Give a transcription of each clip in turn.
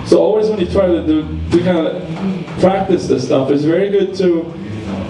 So always when you try to kind of practice this stuff, it's very good to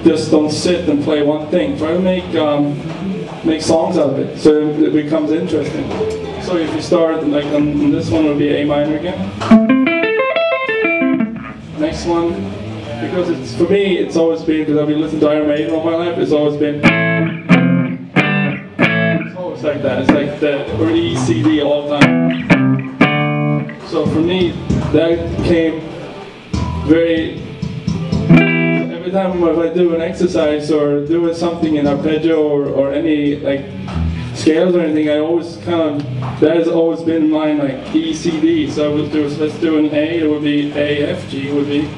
just don't sit and play one thing. Try to make songs out of it, so it becomes interesting. So if you start, like on this one will be A minor again. Next one, because it's, for me, it's always been, because I've been listening to Iron Maiden all my life, it's always been, it's always like that. It's like the early CD all the time. So for me, that came very, every time if I do an exercise or doing something in arpeggio or any like scales or anything, I always kind of, that has always been in mind, like E, C, D. So I would do, let's do an A, it would be A, F, G would be.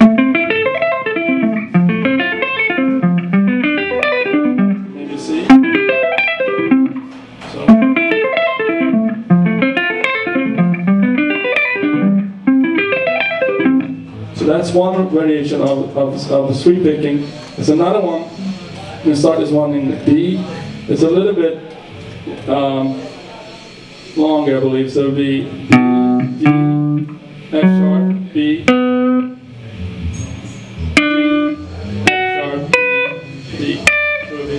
Maybe C. So that's one variation of sweep picking. There's another one, I'm going to start this one in B. It's a little bit longer, I believe, so it'll be D, F sharp, B, D, F sharp, D, so it'll be.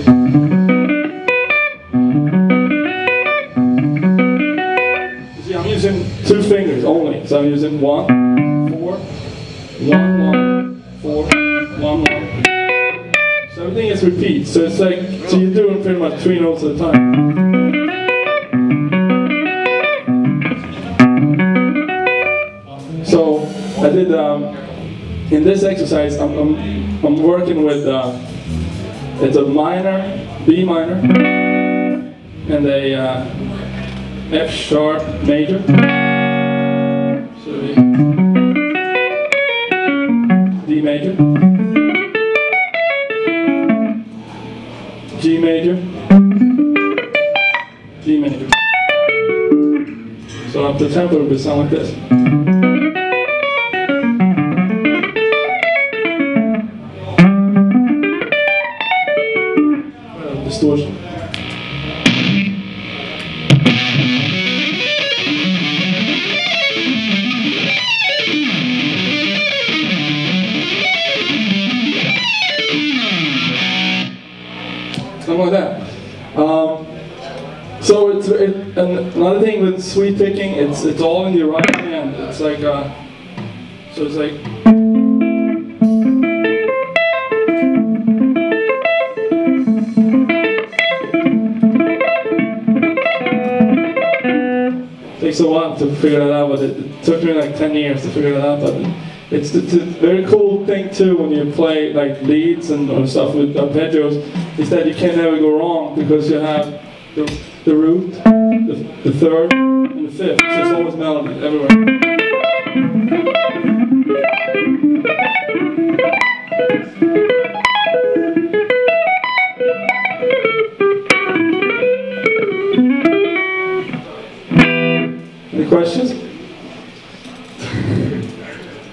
See, I'm using 2 fingers only, so I'm using 1, 4, 1, 1, 4, 1, 1. So everything is repeat, so it's like, so you're doing pretty much 3 notes at a time. So I did, in this exercise, I'm working with, it's a minor, B minor, and a F sharp major. So D major, G major, D major. So up the tempo would sound like this. Distortion. Something like that. So another thing with sweep picking, it's all in your right hand. It's like so it's like. Takes a while to figure that out, but it took me like 10 years to figure that out. But it's a very cool thing too when you play like leads and or stuff with arpeggios, is that you can never go wrong because you have the root, the third, and the fifth. So it's always melody everywhere. Any questions?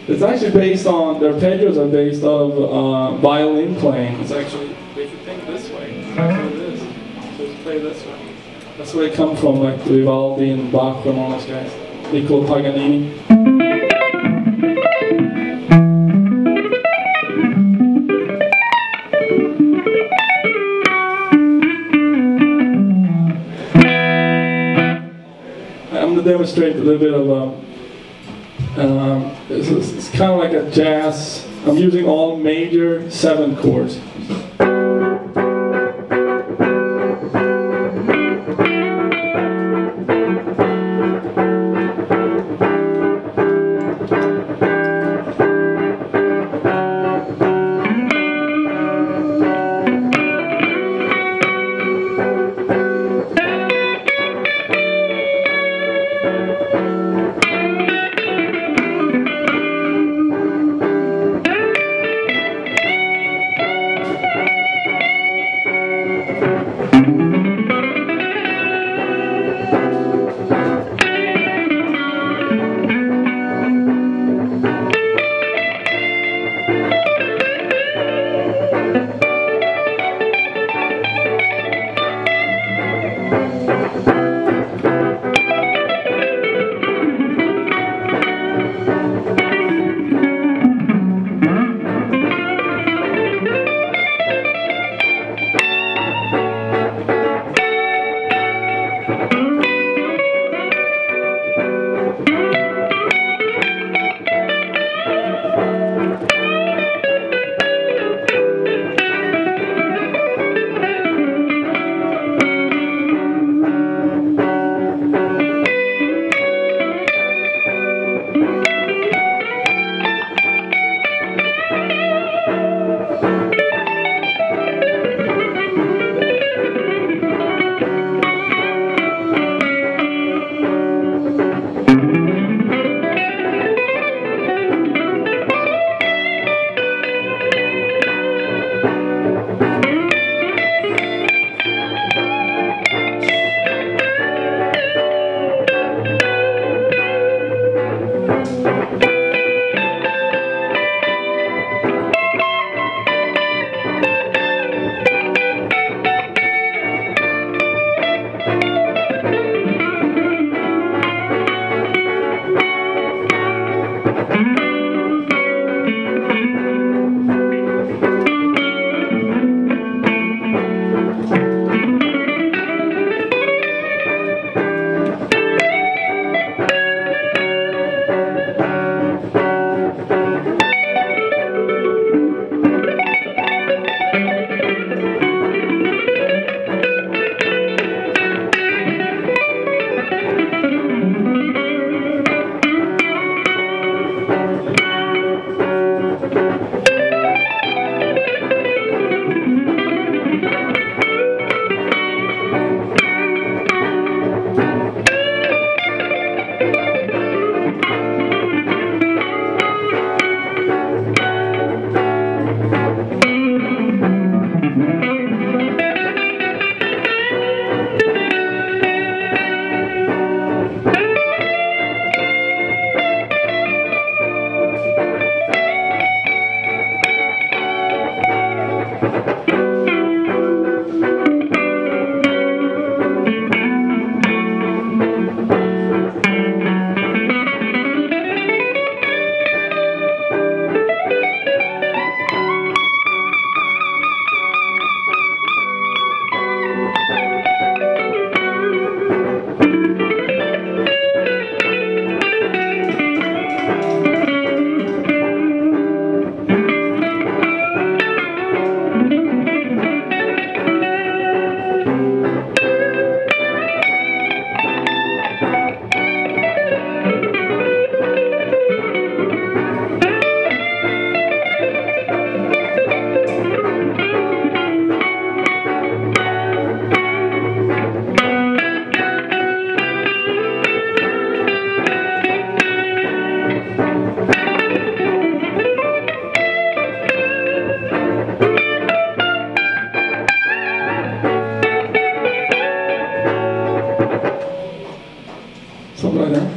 It's actually based on, the arpeggios are based out of violin playing. It's actually, if you think this way, it's actually this. So it's play this way. That's where they come from, like Vivaldi and Bach and all those guys. Niccolo Paganini. I'm going to demonstrate a little bit of it's kind of like a jazz. I'm using all major 7 chords. Something like that.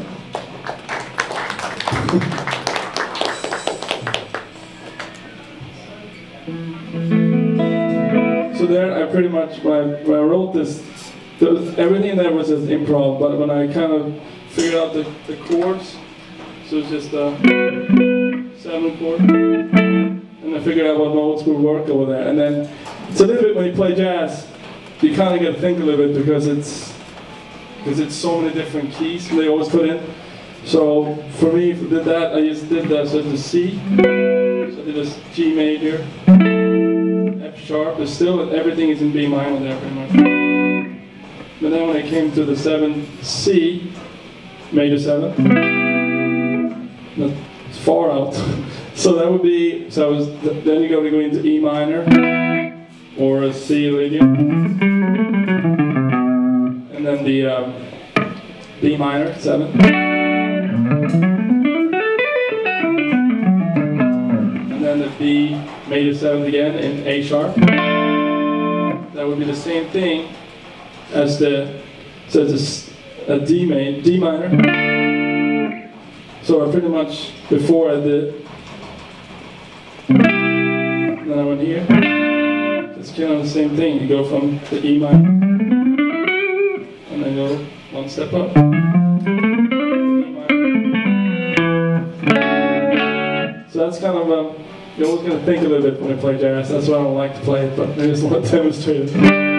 So there, I pretty much, when I wrote this, everything there was just improv, but when I kind of figured out the chords, so it's just a 7 chord, and I figured out what notes would work over there. And then, it's a little bit, when you play jazz, you kind of get to think a little bit because it's so many different keys they always put in. So for me, did that, I just did that, so it's a C, so I did a G major, F sharp, but still everything is in B minor there pretty much. But then when I came to the 7 C, major 7, that's far out. So that would be, so then you got to go into E minor, or a C Lydian, and then the B minor, 7. And then the B major 7 again in A sharp. That would be the same thing as the, so it's a D minor. So I pretty much, before I did, then I went here. It's kind of the same thing. You go from the E minor, and then go one step up. So that's kind of, you always got to think a little bit when you play jazz. That's why I don't like to play it, but I just want to demonstrate it.